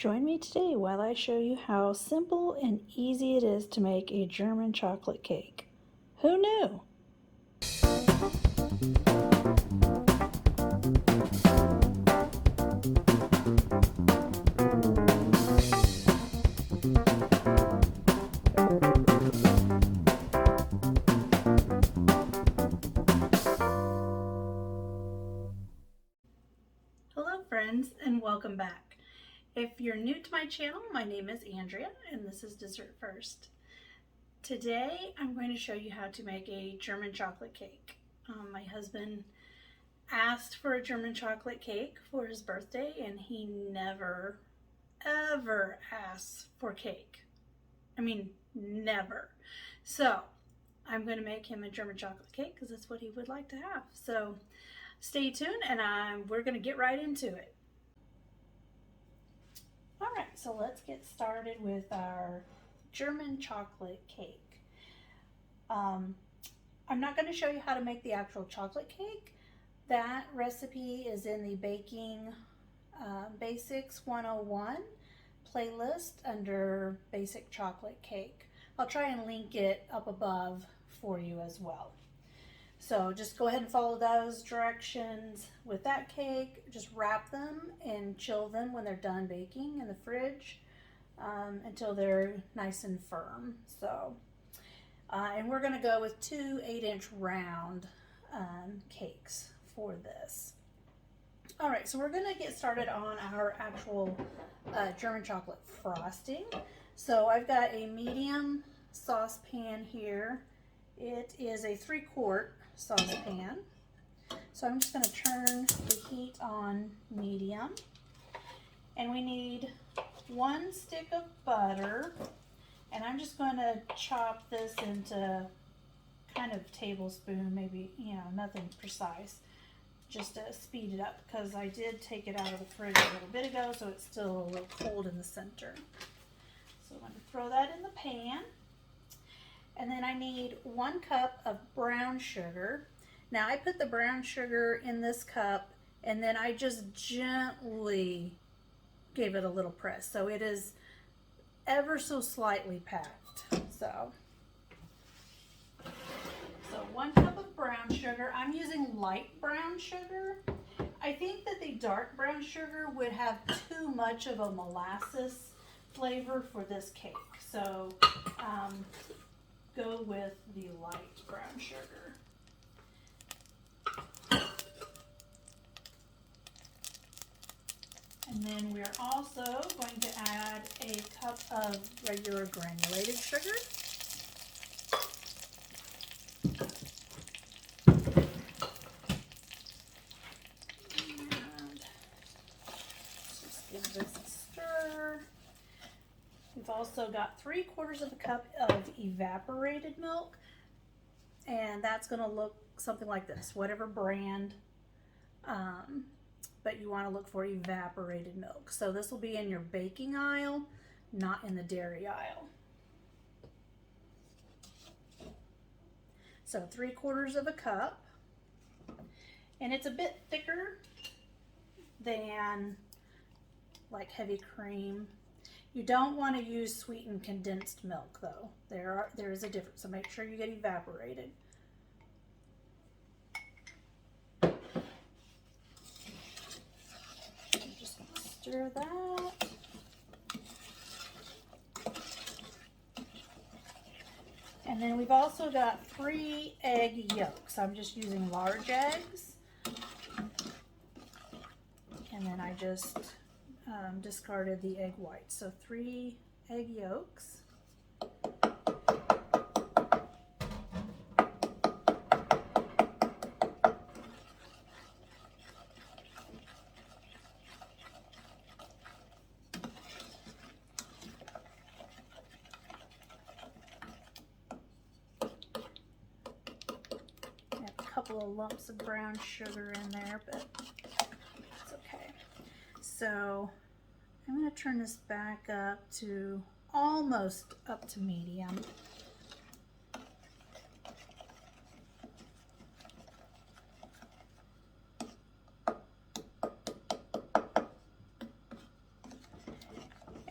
Join me today while I show you how simple and easy it is to make a German chocolate cake. Who knew? Hello friends and welcome back. If you're new to my channel, my name is Andrea and this is Dessert First. Today I'm going to show you how to make a German chocolate cake. My husband asked for a German chocolate cake for his birthday and he never ever asks for cake. I mean, never. So I'm going to make him a German chocolate cake because that's what he would like to have. So stay tuned and we're going to get right into it. All right, so let's get started with our German chocolate cake. I'm not going to show you how to make the actual chocolate cake. That recipe is in the Baking Basics 101 playlist under Basic Chocolate Cake. I'll try and link it up above for you as well. So just go ahead and follow those directions with that cake. Just wrap them and chill them when they're done baking in the fridge until they're nice and firm. So, and we're gonna go with 2 8-inch round cakes for this. All right, so we're gonna get started on our actual German chocolate frosting. So I've got a medium saucepan here. It is a 3-quart saucepan. So I'm just going to turn the heat on medium. And we need 1 stick of butter. And I'm just going to chop this into kind of tablespoon, maybe, nothing precise, just to speed it up because I did take it out of the fridge a little bit ago, so it's still a little cold in the center. So I'm going to throw that in the pan. And then I need 1 cup of brown sugar. Now I put the brown sugar in this cup and then I just gently gave it a little press. So it is ever so slightly packed. So 1 cup of brown sugar. I'm using light brown sugar. I think that the dark brown sugar would have too much of a molasses flavor for this cake. So go with the light brown sugar. And then we're also going to add a cup of regular granulated sugar. And just give this a stir. We've also got 3/4 of a cup of evaporated milk, and that's going to look something like this, whatever brand, but you want to look for evaporated milk. So this will be in your baking aisle, not in the dairy aisle. So 3/4 of a cup, and it's a bit thicker than like heavy cream. You don't want to use sweetened condensed milk though. There is a difference, so make sure you get evaporated. I'm just going to stir that. And then we've also got 3 egg yolks. I'm just using large eggs. And then I just discarded the egg whites. So 3 egg yolks. A couple of lumps of brown sugar in there, but it's okay. So I'm going to turn this back up to almost up to medium.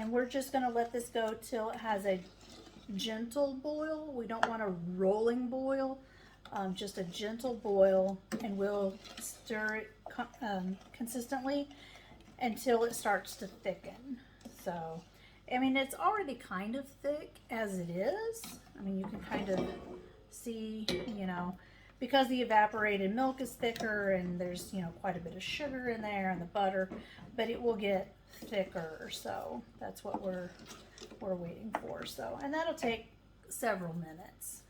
And we're just going to let this go till it has a gentle boil. We don't want a rolling boil, just a gentle boil, and we'll stir it consistently until it starts to thicken. So, I mean, it's already kind of thick as it is. I mean, you can kind of see, you know, because the evaporated milk is thicker and there's, you know, quite a bit of sugar in there and the butter, but it will get thicker. So that's what we're waiting for. So, and that'll take several minutes.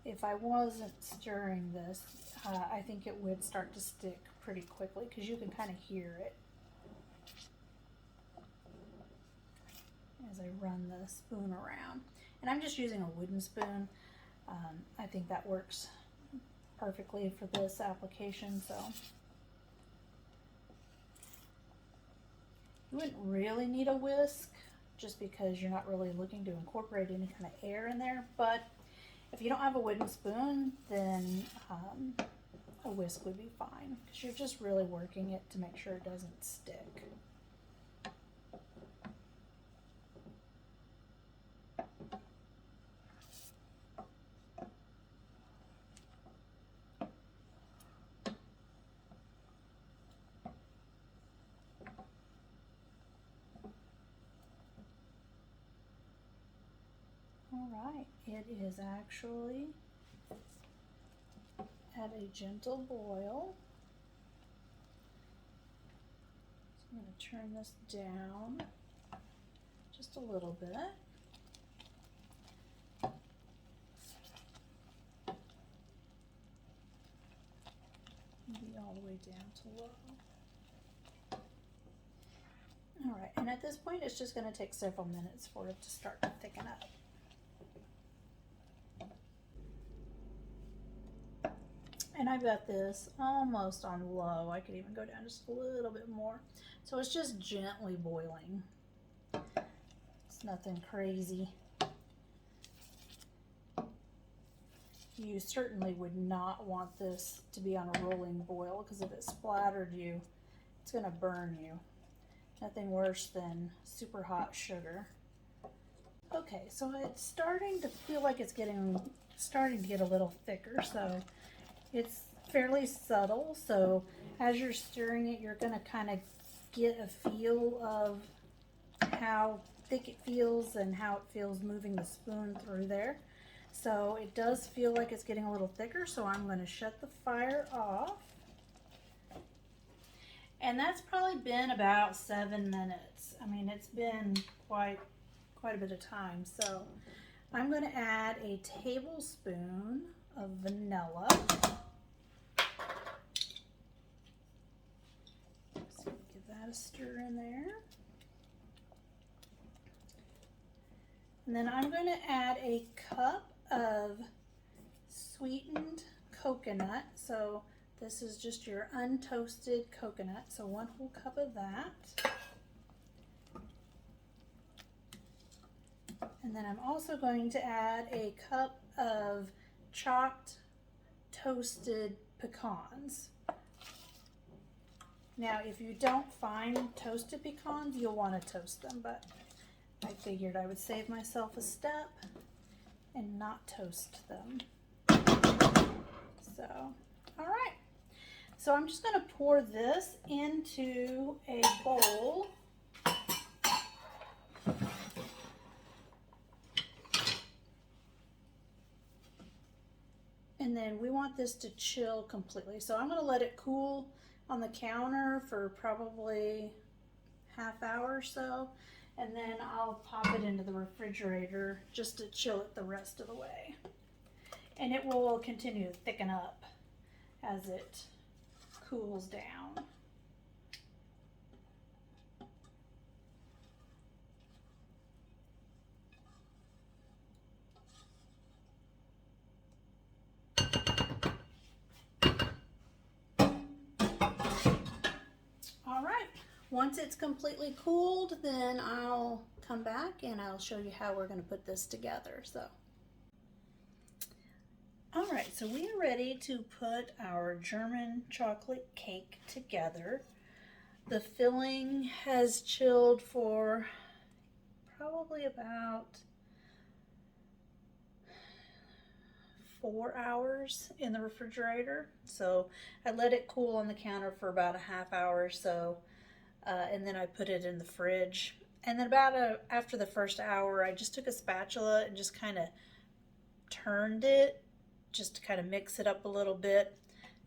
If I wasn't stirring this, I think it would start to stick pretty quickly because you can kind of hear it as I run the spoon around. And I'm just using a wooden spoon. I think that works perfectly for this application. So you wouldn't really need a whisk just because you're not really looking to incorporate any kind of air in there. But if you don't have a wooden spoon, then a whisk would be fine because you're just really working it to make sure it doesn't stick. All right, it is actually at a gentle boil. So I'm going to turn this down just a little bit. Maybe all the way down to low. All right, and at this point, it's just going to take several minutes for it to start to thicken up. And I've got this almost on low. I could even go down just a little bit more. So it's just gently boiling. It's nothing crazy. You certainly would not want this to be on a rolling boil because if it splattered you, it's going to burn you. Nothing worse than super hot sugar. Okay, so it's starting to feel like it's starting to get a little thicker. So it's fairly subtle, so as you're stirring it, you're going to kind of get a feel of how thick it feels and how it feels moving the spoon through there. So it does feel like it's getting a little thicker, so I'm going to shut the fire off. And that's probably been about 7 minutes. I mean, it's been quite a bit of time. So I'm going to add a tablespoon of vanilla. So give that a stir in there. And then I'm going to add a cup of sweetened coconut. So this is just your untoasted coconut. So 1 whole cup of that. And then I'm also going to add a cup of chopped toasted pecans. Now, if you don't find toasted pecans, you'll want to toast them, but I figured I would save myself a step and not toast them. So, all right. So I'm just going to pour this into a bowl. And then we want this to chill completely. So I'm going to let it cool on the counter for probably half hour or so. And then I'll pop it into the refrigerator just to chill it the rest of the way. And it will continue to thicken up as it cools down. All right, once it's completely cooled, then I'll come back and I'll show you how we're going to put this together. So, all All right, so we are ready to put our German chocolate cake together. The filling has chilled for probably about 4 hours in the refrigerator. So I let it cool on the counter for about a half hour or so, and then I put it in the fridge. And then after the first hour, I just took a spatula and just kind of turned it, just to kind of mix it up a little bit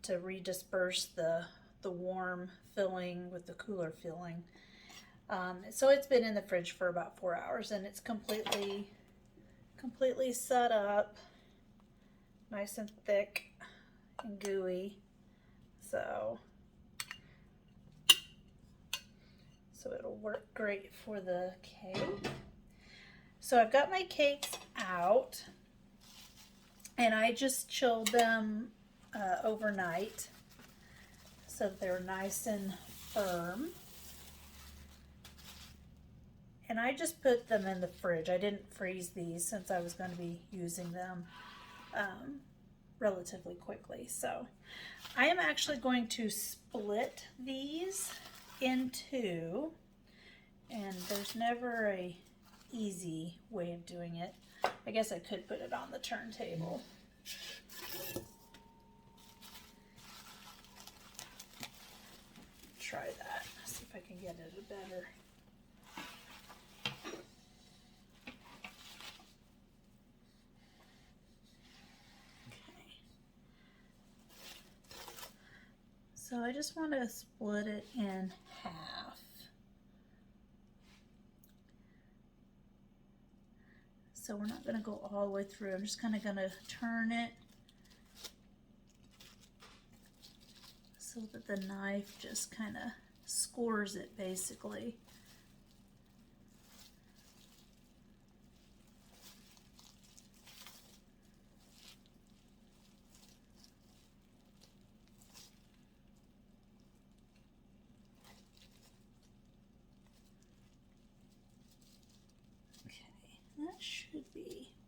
to redisperse the warm filling with the cooler filling. So it's been in the fridge for about 4 hours, and it's completely set up, nice and thick and gooey. So it'll work great for the cake. So I've got my cakes out, and I just chilled them overnight so they're nice and firm. And I just put them in the fridge. I didn't freeze these since I was going to be using them relatively quickly. So I am actually going to split these in two, and there's never a easy way of doing it. I guess I could put it on the turntable. Try that. See if I can get it better. Okay. So I just want to split it in half. So we're not going to go all the way through. I'm just kind of going to turn it so that the knife just kind of scores it basically.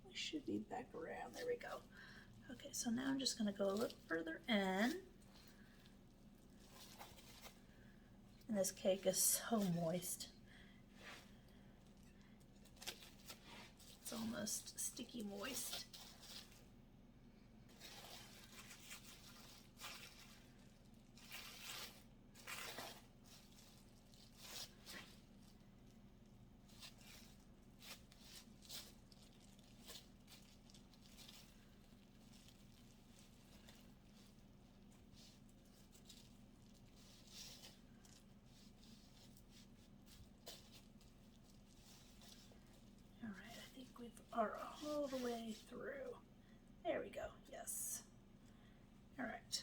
We should be back around. There we go. Okay, so now I'm just going to go a little further in. And this cake is so moist. It's almost sticky moist. We are all the way through. There we go. Yes. All right.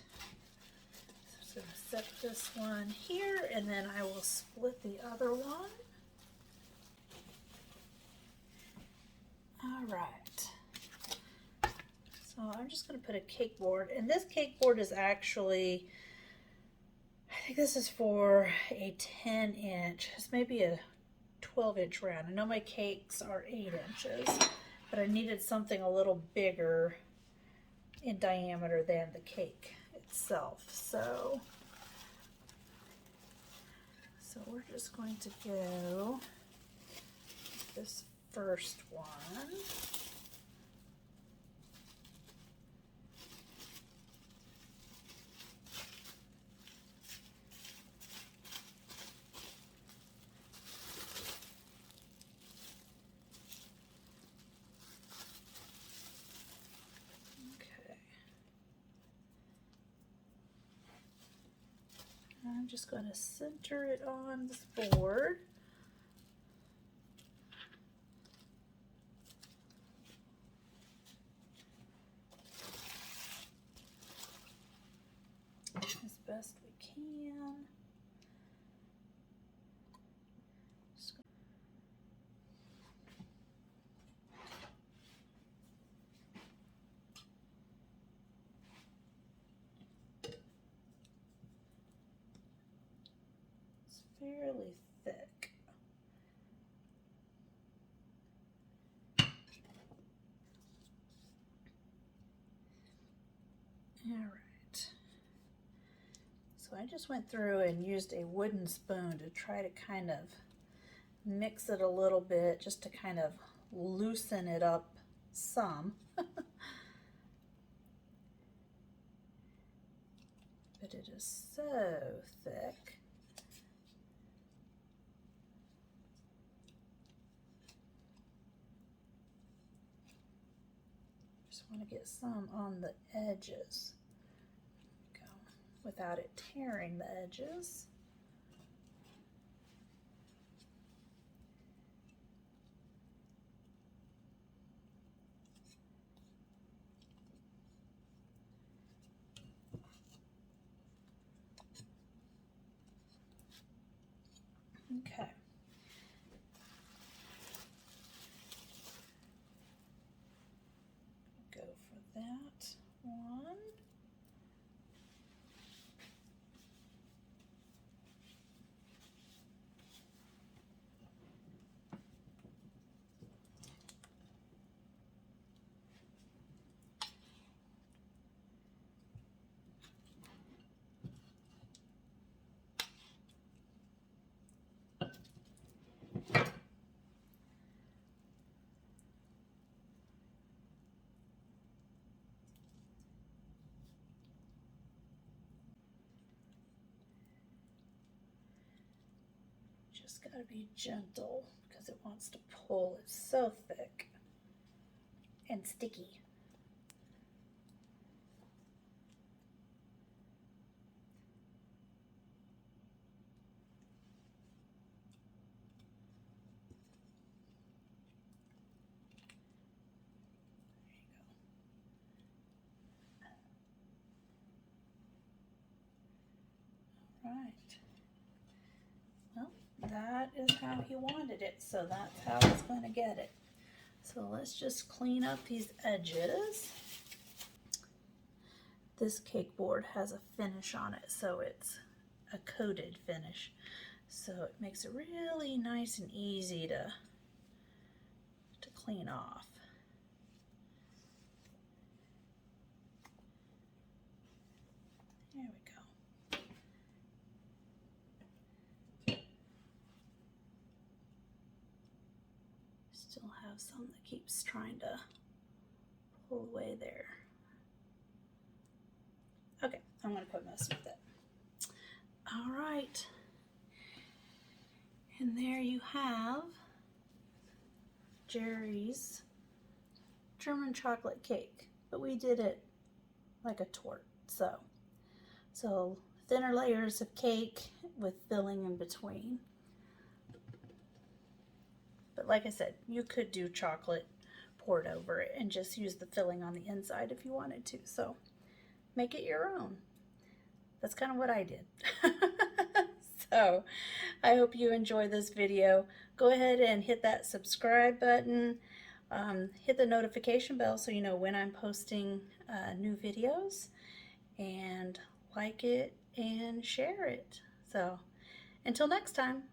So I'm just going to set this one here, and then I will split the other one. All right. So I'm just going to put a cake board, and this cake board is actually, I think this is for a 10-inch. It's maybe a 12-inch round. I know my cakes are 8 inches, but I needed something a little bigger in diameter than the cake itself. So we're just going to go this first one. I'm just going to center it on this board. As best we can. It's fairly thick. All right. So I just went through and used a wooden spoon to try to kind of mix it a little bit, just to kind of loosen it up some. But it is so thick. Just want to get some on the edges. Go. Without it tearing the edges. Okay. Go for that one. Just gotta be gentle because it wants to pull. It's so thick and sticky. Right. Well, that is how he wanted it, so that's how it's going to get it. So let's just clean up these edges. This cake board has a finish on it, so it's a coated finish. So it makes it really nice and easy to clean off. There we go. Still have some that keeps trying to pull away there. Okay, I'm going to quit messing with it. All right. And there you have Jerry's German chocolate cake, but we did it like a torte. So thinner layers of cake with filling in between. But like I said, you could do chocolate poured over it and just use the filling on the inside if you wanted to. So make it your own. That's kind of what I did. So I hope you enjoy this video. Go ahead and hit that subscribe button. Hit the notification bell so you know when I'm posting new videos, and like it and share it. So until next time.